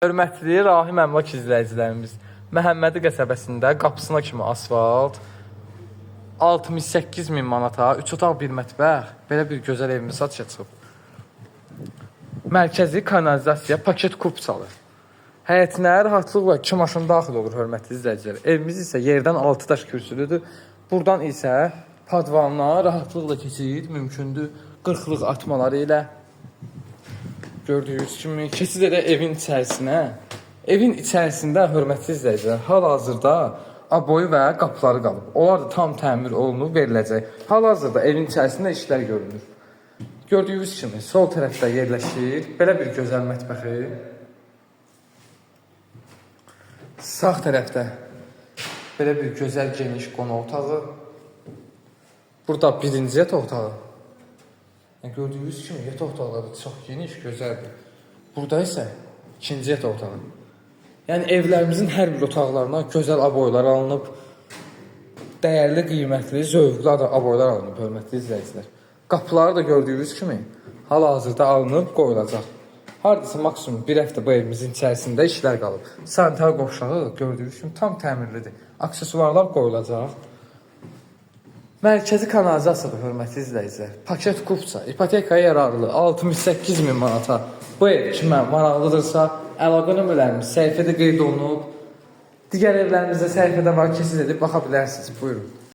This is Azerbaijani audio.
Hörmətli Rahim Əmlak izləyicilərimiz, Məhəmmədi qəsəbəsində qapısına kimi asfalt, 68.000 manata, 3 otaq 1 mətbəx, belə bir gözəl evimiz satışa çıxıb. Mərkəzi kanalizasiya paket kupçalı. Həyətinə rahatlıqla 2 maşın daxil olur, hörmətli izləyicilər. Evimiz isə yerdən 6 daş kürsülüdür. Buradan isə padvanla rahatlıqla keçid mümkündür. 40-lıq atmaları ilə. Gördüyünüz kimi keçid edə evin içərisinə. Evin içərisində, hörmətli izləyicilər, hal-hazırda aboyu və qapıları qalıb. Onlar da tam təmir olunub, veriləcək. Hal-hazırda evin içərisində işlər görünür. Gördüyünüz kimi sol tərəfdə yerləşir belə bir gözəl mətbəxi. Sağ tərəfdə belə bir gözəl geniş qonaq otağı. Burada birinci yataq otağı. Gördüyünüz kimi yataq otaqları çox geniş, gözəldir. Burada isə ikinci yataq otağı. Yəni evlərimizin hər bir otaqlarına gözəl aboylar alınıb. Dəyərli, qiymətli, zövqlü aboylar alınıb, hörmətli izləyicilər. Qapıları da gördüyünüz kimi hal-hazırda alınıb qoyulacaq. Hardasa maksimum bir həftə bu evimizin içərisində işlər qalıb. Sanitar qovşağı gördüyünüz kimi tam təmirlidir. Aksesuarlar qoyulacaq. Mərkəzi kanalizasiyadır, hörmətli izləyicilər. Paket kupça, ipotekaya yararlı 68.000 manata. Bu ev kimə maraqlıdırsa, əlaqə nömrələrimiz səhifədə qeyd olunub. Digər evlərimizdə səhifədə var, keçid edib baxa bilərsiniz. Buyurun.